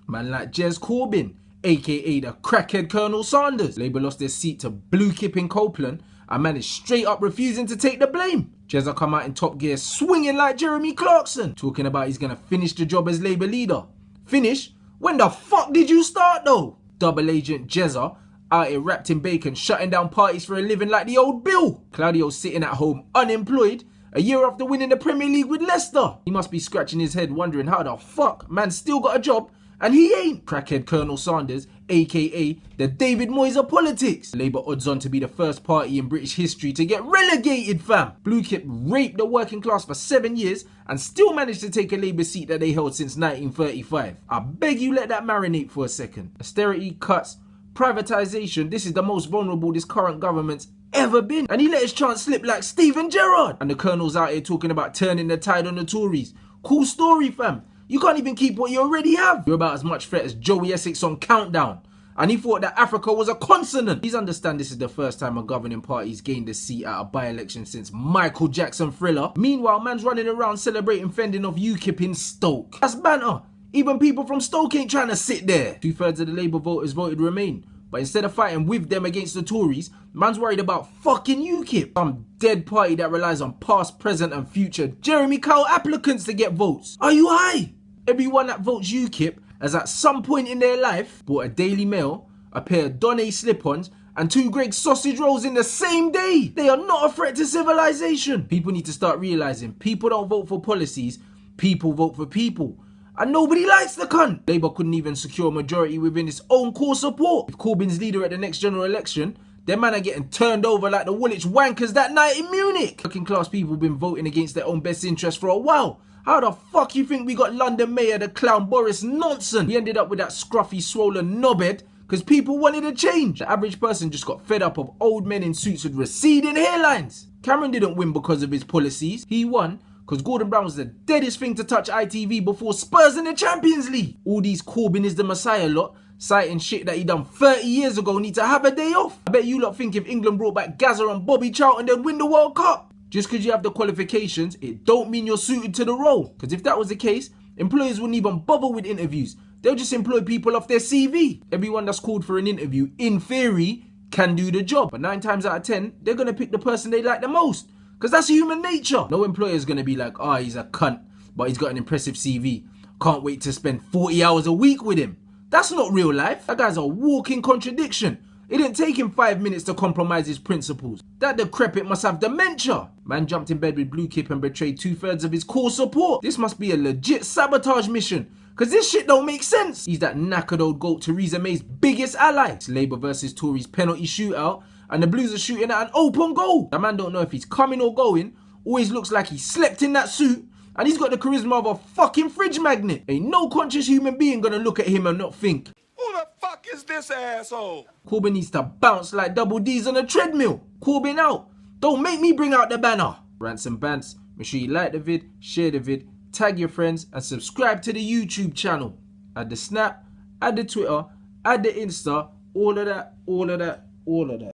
Man like Corbyn, aka the crackhead Colonel Sanders. Labour lost their seat to blue kip in Copeland and man is straight up refusing to take the blame. Jezza come out in top gear swinging like Jeremy Clarkson, talking about he's gonna finish the job as Labour leader. Finish? When the fuck did you start though? Double agent Jezza out here wrapped in bacon shutting down parties for a living like the old Bill. Claudio's sitting at home unemployed a year after winning the Premier League with Leicester. He must be scratching his head wondering how the fuck man still got a job and he ain't. Crackhead Colonel Sanders, aka the David Moyes of politics. Labour odds on to be the first party in British history to get relegated, fam. Blue Kip raped the working class for 7 years and still managed to take a Labour seat that they held since 1935. I beg you let that marinate for a second. Austerity, cuts, privatisation, this is the most vulnerable this current government's ever been. And he let his chance slip like Stephen Gerrard. And the Colonel's out here talking about turning the tide on the Tories. Cool story, fam. You can't even keep what you already have. You're about as much threat as Joey Essex on Countdown. And he thought that Africa was a consonant. Please understand this is the first time a governing party's gained a seat at a by-election since Michael Jackson Thriller. Meanwhile, man's running around celebrating fending off UKIP in Stoke. That's banter. Even people from Stoke ain't trying to sit there. 2/3 of the Labour voters voted Remain. But instead of fighting with them against the Tories, man's worried about fucking UKIP. Some dead party that relies on past, present and future Jeremy Kyle applicants to get votes. Are you high? Everyone that votes UKIP has at some point in their life bought a Daily Mail, a pair of Donny slip-ons and 2 Greggs sausage rolls in the same day. They are not a threat to civilization. People need to start realising people don't vote for policies, people vote for people. And nobody likes the cunt. Labour couldn't even secure a majority within its own core support. If Corbyn's leader at the next general election, their man are getting turned over like the Woolwich wankers that night in Munich. Working class people have been voting against their own best interest for a while. How the fuck you think we got London Mayor the clown Boris nonsense? We ended up with that scruffy swollen knobhead because people wanted a change. The average person just got fed up of old men in suits with receding hairlines. Cameron didn't win because of his policies. He won because Gordon Brown was the deadest thing to touch ITV before Spurs in the Champions League. All these Corbyn is the Messiah lot, citing shit that he done 30 years ago, need to have a day off. I bet you lot think if England brought back Gazza and Bobby Charlton, they'd win the World Cup. Just because you have the qualifications, it don't mean you're suited to the role. Because if that was the case, employers wouldn't even bother with interviews. They'll just employ people off their CV. Everyone that's called for an interview, in theory, can do the job. But 9 times out of 10, they're going to pick the person they like the most. Because that's human nature. No employer's going to be like, ah, he's a cunt, but he's got an impressive CV. Can't wait to spend 40 hours a week with him. That's not real life. That guy's a walking contradiction. It didn't take him 5 minutes to compromise his principles. That decrepit must have dementia. Man jumped in bed with Blue Kip and betrayed 2/3 of his core support. This must be a legit sabotage mission. Cause this shit don't make sense. He's that knackered old goat Theresa May's biggest ally. It's Labour versus Tories penalty shootout and the Blues are shooting at an open goal. The man don't know if he's coming or going. Always looks like he slept in that suit. And he's got the charisma of a fucking fridge magnet. Ain't no conscious human being gonna look at him and not think, who the fuck is this asshole? Corbyn needs to bounce like double D's on a treadmill. Corbyn out. Don't make me bring out the banner. Rants and Bants. Make sure you like the vid, share the vid, tag your friends and subscribe to the YouTube channel. Add the Snap, add the Twitter, add the Insta, all of that, all of that, all of that.